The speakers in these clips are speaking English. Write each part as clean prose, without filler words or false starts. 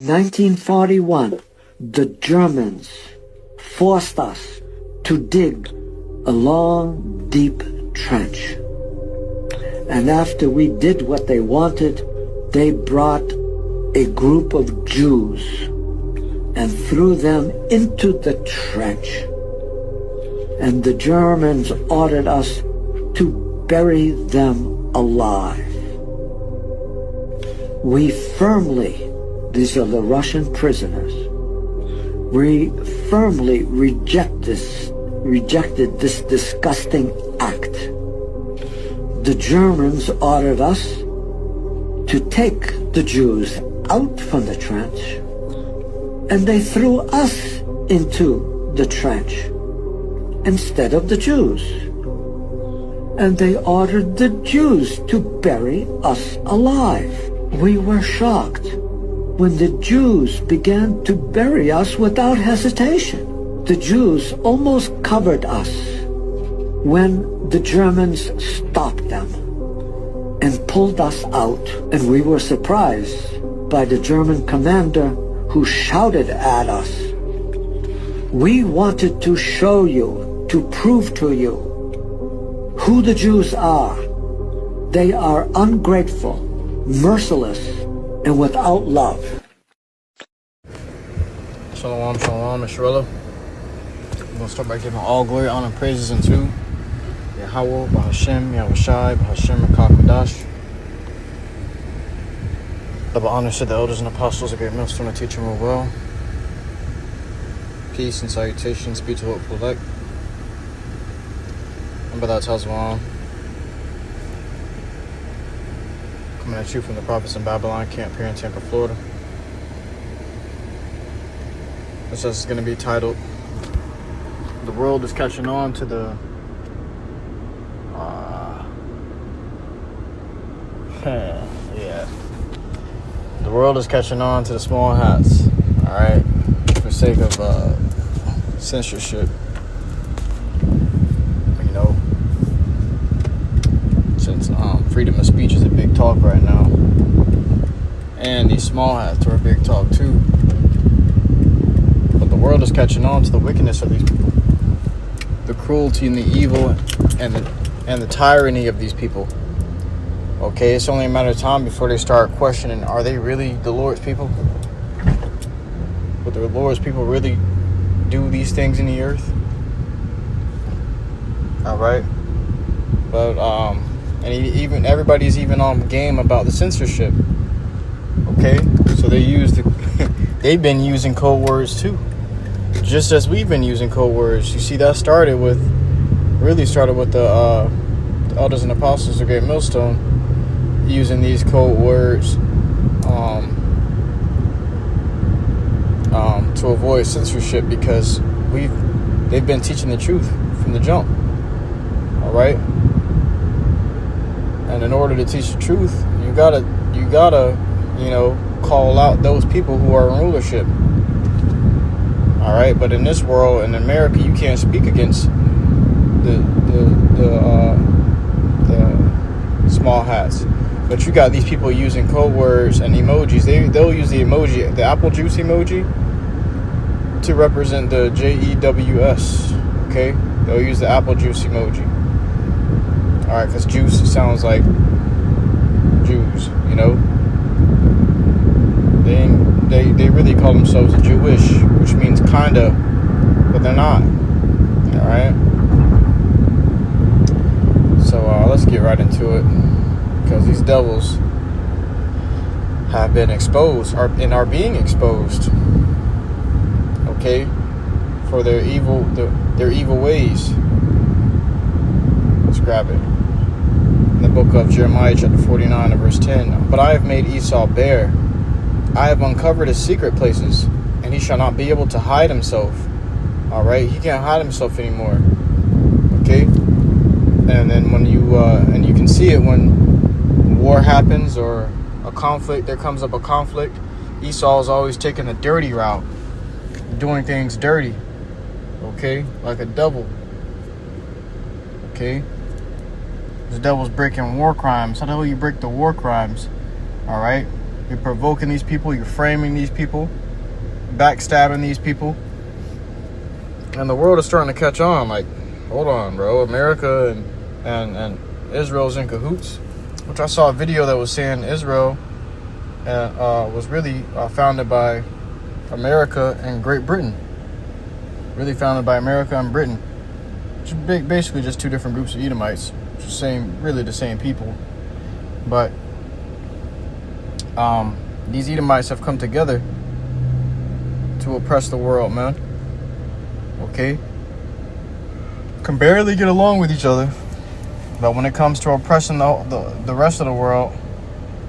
1941, the Germans forced us to dig a long, deep trench. And after we did what they wanted, they brought a group of Jews and threw them into the trench. And the Germans ordered us to bury them alive. We firmly, these are the Russian prisoners, we firmly rejected this disgusting act. The Germans ordered us to take the Jews out from the trench, and they threw us into the trench instead of the Jews. And they ordered the Jews to bury us alive. We were shocked when the Jews began to bury us without hesitation. The Jews almost covered us when the Germans stopped them and pulled us out. And we were surprised by the German commander who shouted at us, "We wanted to show you, to prove to you who the Jews are. They are ungrateful, merciless, and without love." Shalom, shalom, Israel. I'm going to start by giving all glory, honor, and praises unto YAHAWAH, BAHASHAM, YAHAWASHI, BAHASHAM, RICANS. Double honor to the elders and apostles, a great millstone, and teach them well. Peace and salutations be to hopeful elect. And by that Tazwan, coming at you from the prophets in Babylon camp here in Tampa, Florida. This is going to be titled, "The World is Catching On to the The world is catching on to the small hats." Alright, for sake of censorship, you know, since freedom of speech is a big talk right now, and these small hats are a big talk too. But the world is catching on to the wickedness of these people, the cruelty and the evil and the tyranny of these people. Okay, it's only a matter of time before they start questioning, are they really the Lord's people? Would the Lord's people really do these things in the earth? Alright. But and even everybody's even on game about the censorship. Okay? So they've been using code words too. Just as we've been using code words. You see, that really started with the elders and apostles of Great Millstone, using these code words to avoid censorship, because they've been teaching the truth from the jump. All right, and in order to teach the truth, you gotta call out those people who are in rulership. All right, but in this world, in America, you can't speak against the small hats. But you got these people using code words and emojis. They'll use the emoji, the apple juice emoji, to represent the JEWS. Okay, they'll use the apple juice emoji. All right, because juice sounds like Jews. You know, they really call themselves Jewish, which means kinda, but they're not. All right. So let's get right into it. Because these devils have been exposed, are being exposed, okay, for their evil ways. Let's grab it. In the book of Jeremiah, chapter 49, and verse 10. "But I have made Esau bare. I have uncovered his secret places, and he shall not be able to hide himself." All right, he can't hide himself anymore. Okay, and then when and you can see it when war happens or a conflict, there comes up a conflict, Esau is always taking the dirty route, doing things dirty, okay, like a devil, okay? The devil's breaking war crimes. How the hell you break the war crimes? All right, You're provoking these people. You're framing these people. Backstabbing these people. And the world is starting to catch on. Like, hold on, bro. America and Israel's in cahoots. Which I saw a video that was saying Israel was really founded by America and Great Britain. Really founded by America and Britain. Which is basically just two different groups of Edomites. Just really the same people. But these Edomites have come together to oppress the world, man. Okay? Can barely get along with each other. But when it comes to oppressing the rest of the world,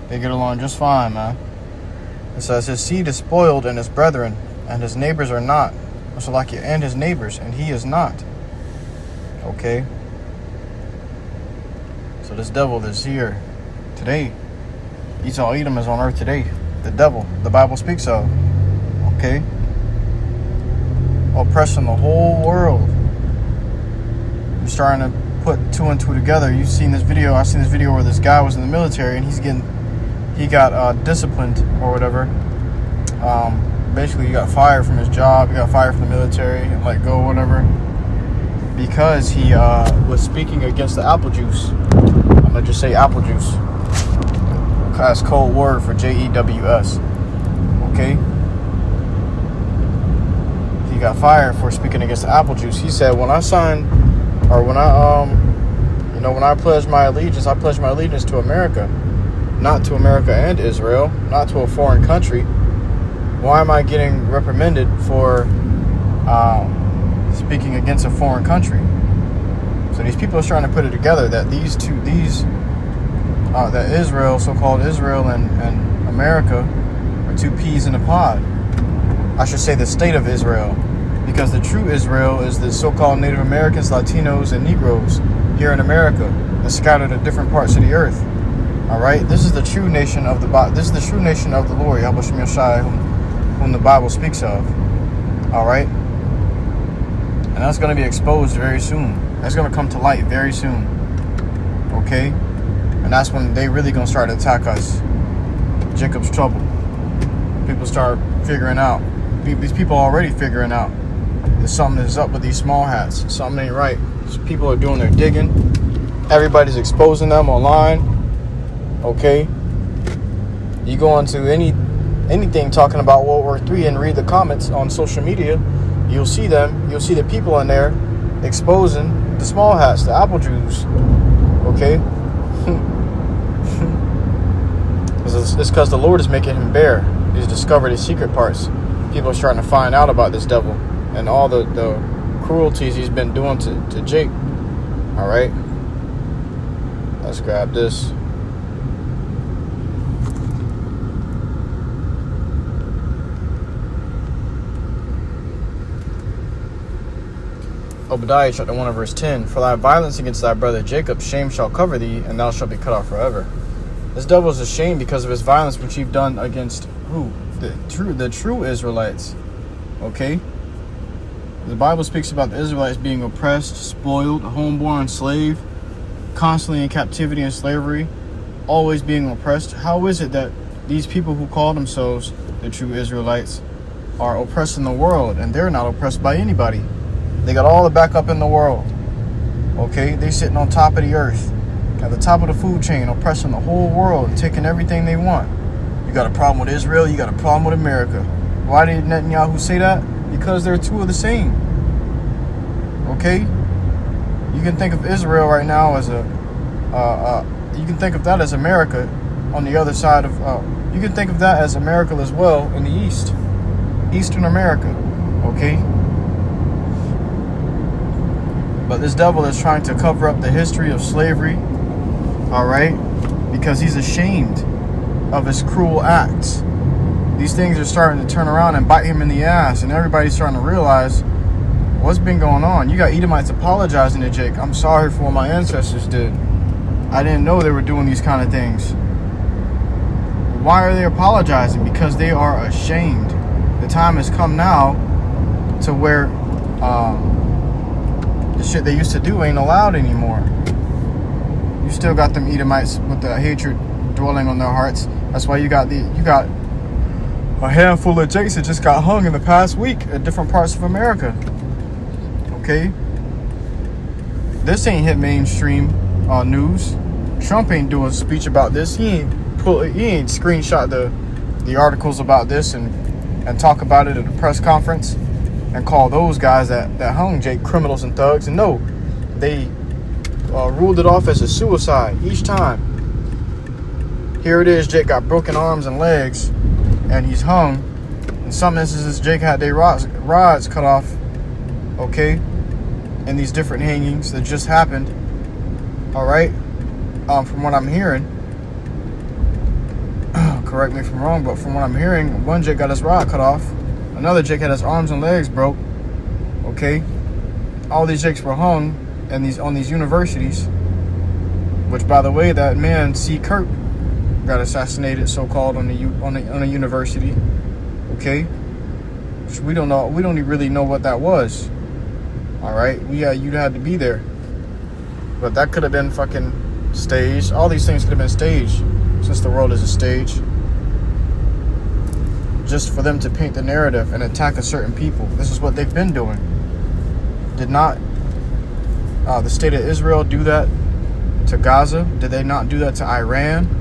they get along just fine, man. It says his seed is spoiled in his brethren, and his neighbors are not. So like and his neighbors, and he is not. Okay? So this devil is here today. Esau Edom is on earth today. The devil, the Bible speaks of. Okay? Oppressing the whole world. You're starting to put two and two together. You've seen this video. I've seen this video where this guy was in the military and he got disciplined or whatever. Basically, he got fired from his job. He got fired from the military and let go, whatever, because he was speaking against the apple juice. I'm gonna just say apple juice. That's code word for JEWS. Okay. He got fired for speaking against the apple juice. He said, when I pledge my allegiance, I pledge my allegiance to America, not to America and Israel, not to a foreign country. Why am I getting reprimanded for speaking against a foreign country? So these people are trying to put it together that that Israel, so-called Israel and America, are two peas in a pod. I should say the state of Israel, because the true Israel is the so-called Native Americans, Latinos, and Negroes here in America, and scattered in different parts of the earth. All right, this is the true nation of the Lord, YAHAWASHI, whom the Bible speaks of. All right, and that's going to be exposed very soon. That's going to come to light very soon. Okay, and that's when they really going to start to attack us. Jacob's trouble. People start figuring out. These people are already figuring out that something is up with these small hats. Something ain't right. People are doing their digging. Everybody's exposing them online. Okay, you go onto anything talking about World War III and read the comments on social media, you'll see the people in there exposing the small hats, the apple Jews. Okay. It's because the Lord is making him bare. He's discovered his secret parts. People are starting to find out about this devil and all the cruelties he's been doing to Jake. All right, let's grab this. Obadiah chapter 1 verse 10. For thy violence against thy brother Jacob, shame shall cover thee, and thou shalt be cut off forever. This devil is ashamed because of his violence which he've done against who? The true Israelites. Okay? The Bible speaks about the Israelites being oppressed, spoiled, homeborn, slave, constantly in captivity and slavery, always being oppressed. How is it that these people who call themselves the true Israelites are oppressing the world and they're not oppressed by anybody? They got all the backup in the world. Okay? They sitting on top of the earth, at the top of the food chain, oppressing the whole world and taking everything they want. You got a problem with Israel, you got a problem with America. Why did Netanyahu say that? Because they're two of the same. Okay? You can think of Israel right now as you can think of that as America on the other side of, you can think of that as America as well in the east. Eastern America. Okay? But this devil is trying to cover up the history of slavery. All right? Because he's ashamed of his cruel acts. These things are starting to turn around and bite him in the ass, and everybody's starting to realize what's been going on. You got Edomites apologizing to Jake. I'm sorry for what my ancestors did. I didn't know they were doing these kind of things. Why are they apologizing? Because they are ashamed. The time has come now to where the shit they used to do ain't allowed anymore. You still got them Edomites with the hatred dwelling on their hearts. That's why you got a handful of Jakes that just got hung in the past week at different parts of America. Okay, this ain't hit mainstream news. Trump ain't doing a speech about this. He ain't screenshot the articles about this and talk about it at a press conference and call those guys that hung Jake criminals and thugs. And no, they ruled it off as a suicide each time. Here it is, Jake got broken arms and legs and he's hung. In some instances, Jake had their rods cut off, okay, in these different hangings that just happened. All right, from what I'm hearing, correct me if I'm wrong, but from what I'm hearing, one Jake got his rod cut off, another Jake had his arms and legs broke. Okay, all these Jakes were hung on these universities, which, by the way, that man C. Kirk got assassinated, so-called, on a university. Okay, which we don't know. We don't really know what that was. All right, you'd had to be there, but that could have been fucking staged. All these things could have been staged, since the world is a stage, just for them to paint the narrative and attack a certain people. This is what they've been doing. Did not the state of Israel do that to Gaza? Did they not do that to Iran?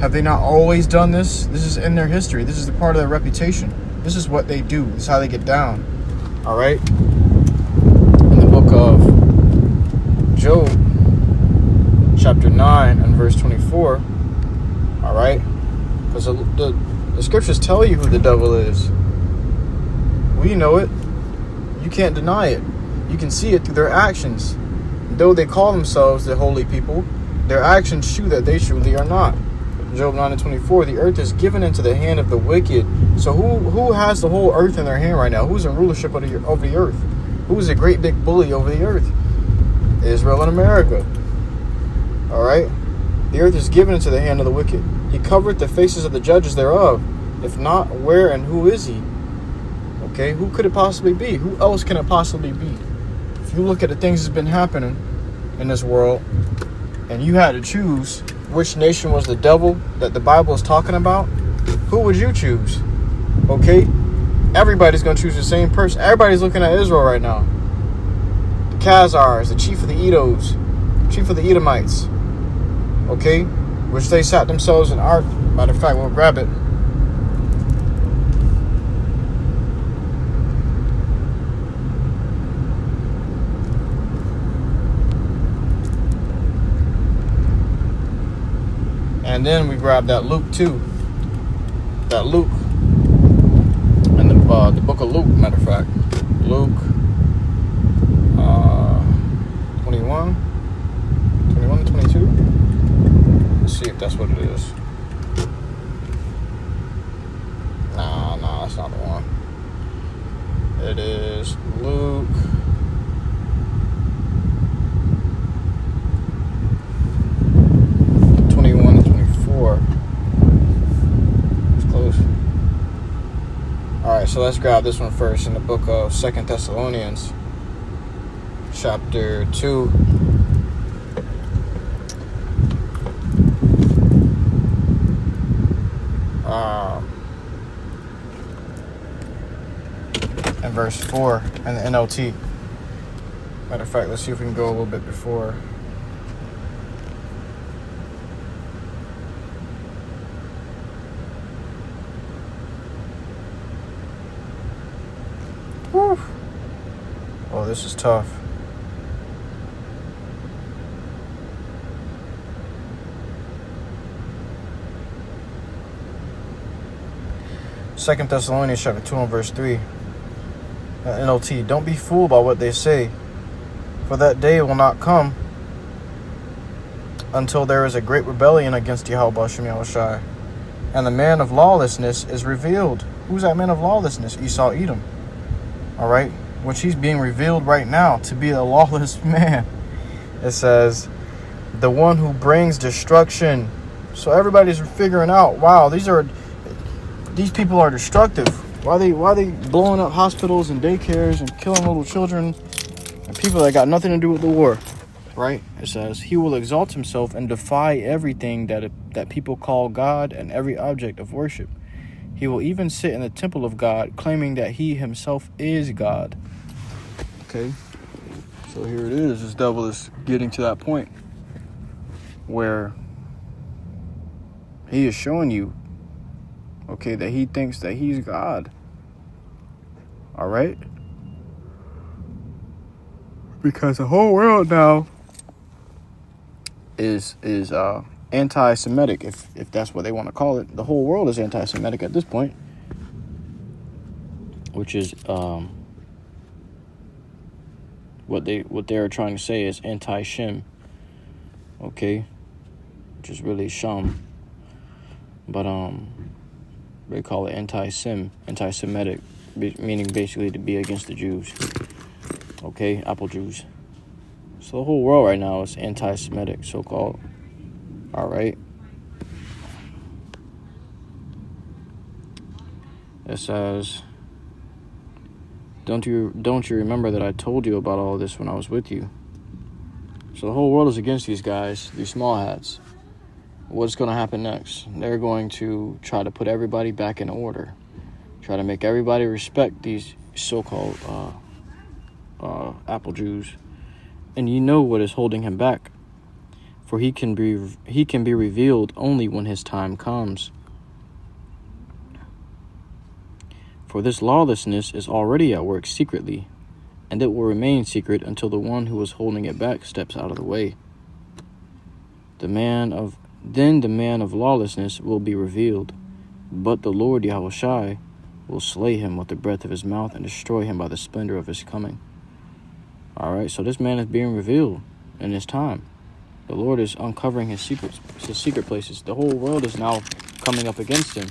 Have they not always done this? This is in their history. This is the part of their reputation. This is what they do. This is how they get down. All right? In the book of Job, chapter 9 and verse 24, all right? Because the scriptures tell you who the devil is. We know it. You can't deny it. You can see it through their actions. Though they call themselves the holy people, their actions show that they truly are not. Job 9 and 24, the earth is given into the hand of the wicked. So who has the whole earth in their hand right now? Who's in rulership over the earth? Who's a great big bully over the earth? Israel and America. All right? The earth is given into the hand of the wicked. He covered the faces of the judges thereof. If not, where and who is he? Okay, who could it possibly be? Who else can it possibly be? If you look at the things that's been happening in this world, and you had to choose which nation was the devil that the Bible is talking about, who would you choose? Okay, everybody's going to choose the same person. Everybody's looking at Israel right now. The Khazars, the chief of the Edos, chief of the Edomites, okay, which they sat themselves in art. Matter of fact, we'll grab it. And then we grab that Luke too. That Luke. And the book of Luke, matter of fact. Luke 21 and 22. Let's see if that's what it is. Nah, that's not the one. It is Luke. It's close. Alright, so let's grab this one first in the book of 2 Thessalonians, chapter 2. And verse 4 and the NLT. Matter of fact, let's see if we can go a little bit before. Whew. Oh, this is tough. Second Thessalonians chapter 2 and verse 3. NLT, don't be fooled by what they say, for that day will not come until there is a great rebellion against YAHAWASHI, and the man of lawlessness is revealed. Who's that man of lawlessness? Esau, Edom. All right, which he's being revealed right now to be a lawless man. It says, the one who brings destruction. So everybody's figuring out, wow, these people are destructive. Why they blowing up hospitals and daycares and killing little children and people that got nothing to do with the war? right? It says, he will exalt himself and defy everything that people call God and every object of worship. He will even sit in the temple of God, claiming that he himself is God. Okay, so here it is. This devil is getting to that point where he is showing you, okay, that he thinks that he's God. All right? Because the whole world now is anti-Semitic, if that's what they want to call it. The whole world is anti-Semitic at this point, which is what they are trying to say is anti-Shem, okay, which is really Sham, but they call it anti-Semitic, meaning basically to be against the Jews, okay, Apple Jews. So the whole world right now is anti-Semitic, so-called. All right. It says, don't you remember that I told you about all this when I was with you? So the whole world is against these guys, these small hats. What's going to happen next? They're going to try to put everybody back in order. Try to make everybody respect these so-called Apple Jews. And you know what is holding him back. For he can be revealed only when his time comes. For this lawlessness is already at work secretly, and it will remain secret until the one who is holding it back steps out of the way. Then the man of lawlessness will be revealed, but the Lord Yahawashi will slay him with the breath of his mouth and destroy him by the splendor of his coming. All right, so this man is being revealed in his time. The Lord is uncovering his secret places. The whole world is now coming up against him.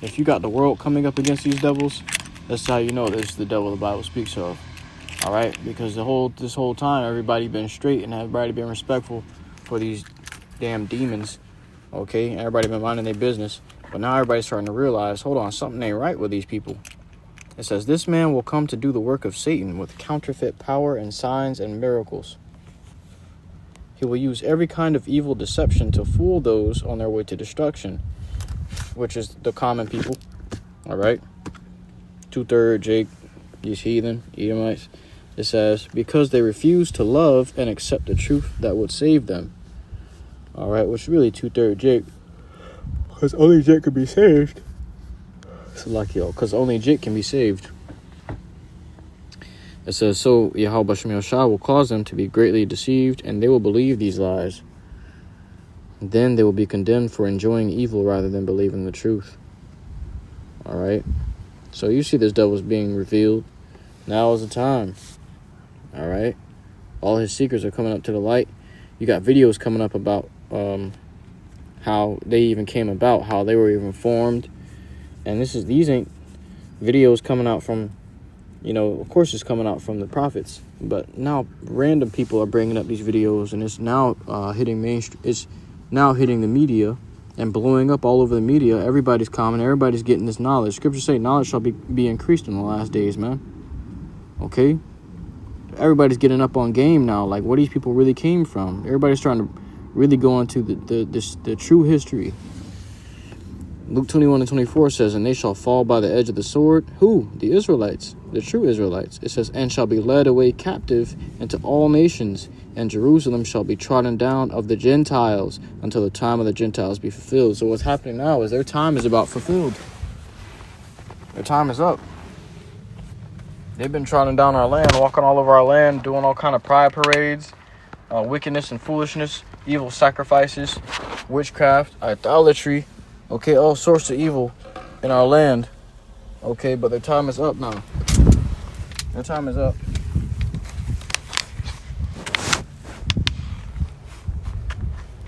If you got the world coming up against these devils, that's how you know this is the devil the Bible speaks of. All right, because this whole time everybody been straight and everybody been respectful for these damn demons. Okay, everybody been minding their business, but now everybody's starting to realize, hold on, something ain't right with these people. It says, this man will come to do the work of Satan with counterfeit power and signs and miracles. He will use every kind of evil deception to fool those on their way to destruction, which is the common people. All right. 2/3 Jake, these heathen Edomites. It says, because they refuse to love and accept the truth that would save them. All right, which really 2/3 Jake, because only Jake can be saved. It's lucky, because only Jake can be saved. It says, so Yahawah will cause them to be greatly deceived, and they will believe these lies. Then they will be condemned for enjoying evil rather than believing the truth. All right. So you see this devil's being revealed. Now is the time. All right. All his secrets are coming up to the light. You got videos coming up about how they even came about, how they were even formed. And these ain't videos coming out from, of course it's coming out from the prophets, but now random people are bringing up these videos, and it's now hitting mainstream. It's now hitting the media and blowing up all over the media. Everybody's commenting. Everybody's getting this knowledge. Scripture say knowledge shall be increased in the last days, man. Okay? Everybody's getting up on game now, like where these people really came from. Everybody's trying to really go into the true history. Luke 21:24 says, and they shall fall by the edge of the sword. Who? The Israelites, the true Israelites. It says, and shall be led away captive into all nations, and Jerusalem shall be trodden down of the Gentiles until the time of the Gentiles be fulfilled. So what's happening now is their time is about fulfilled. Their time is up. They've been trodden down our land, walking all over our land, doing all kind of pride parades, wickedness and foolishness, evil sacrifices, witchcraft, idolatry. Okay, all sorts of evil in our land. Okay, but their time is up now. Their time is up.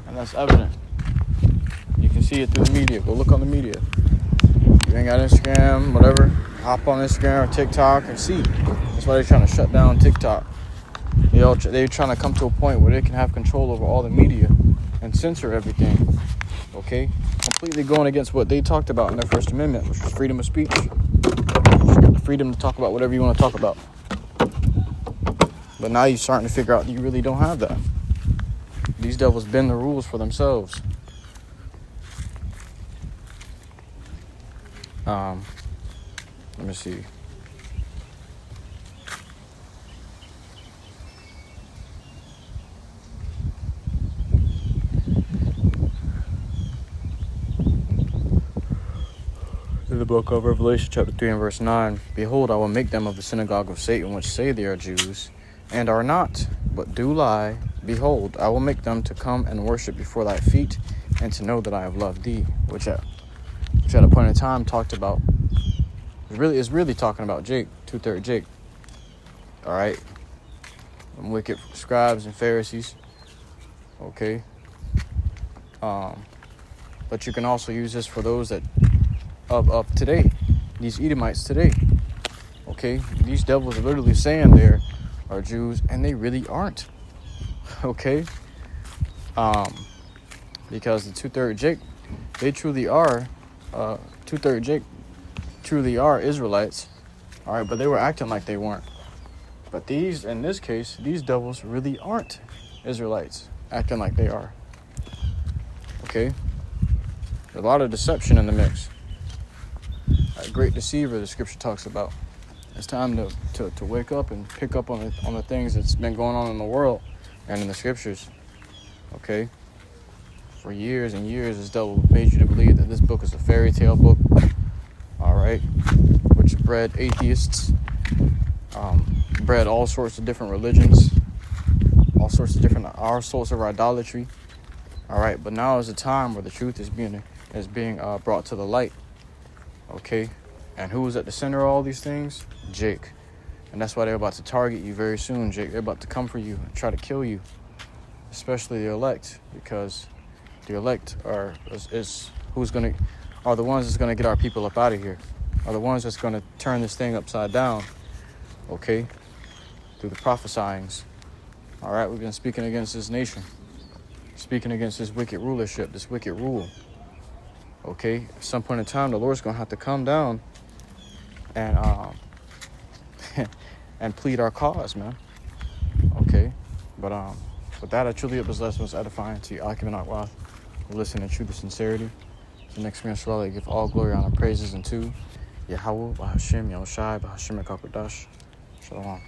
And that's evident. You can see it through the media. Go look on the media. You ain't got Instagram, whatever. Hop on Instagram or TikTok and see. That's why they're trying to shut down TikTok. They're trying to come to a point where they can have control over all the media and censor everything. Okay? Completely going against what they talked about in their First Amendment, which was freedom of speech. Freedom to talk about whatever you want to talk about. But now you're starting to figure out you really don't have that. devils bend the rules for themselves. Let me see. In the book of Revelation, chapter 3 and verse 9, behold, I will make them of the synagogue of Satan, which say they are Jews, and are not, but do lie. Behold, I will make them to come and worship before thy feet, and to know that I have loved thee. Which at a point in time talked about, is really talking about Jake, 2/3 Jake. All right, wicked scribes and Pharisees. Okay. But you can also use this for those that of today, these Edomites today. Okay, these devils are literally saying they are Jews, and they really aren't. Okay, because the 2/3 Jake, they truly are 2/3 Jake truly are Israelites. All right, but they were acting like they weren't. But these, in this case, these devils really aren't Israelites, acting like they are. Okay, there's a lot of deception in the mix. A great deceiver, the scripture talks about. It's time to wake up and pick up on the things that's been going on in the world and in the scriptures. Okay, for years and years, this devil made you to believe that this book is a fairy tale book. All right, which bred atheists, bred all sorts of different religions, all sorts of idolatry. All right, but now is a time where the truth is being brought to the light. Okay, and who is at the center of all these things? Jake. And that's why they're about to target you very soon, Jake. They're about to come for you and try to kill you, especially the elect, because the elect are the ones that's gonna get our people up out of here, are the ones that's gonna turn this thing upside down. Okay, through the prophesyings. All right, we've been speaking against this nation, speaking against this wicked rulership, this wicked rule. Okay, at some point in time, the Lord's gonna have to come down and and plead our cause, man. Okay, but with that, I truly hope this lesson was edifying to you. YAHAWAH, listen in truth and sincerity. So next man, I give all glory, honor, praises unto Yahawah, BAHASHAM, YAHWASHI, BAHASHAM, Shalom.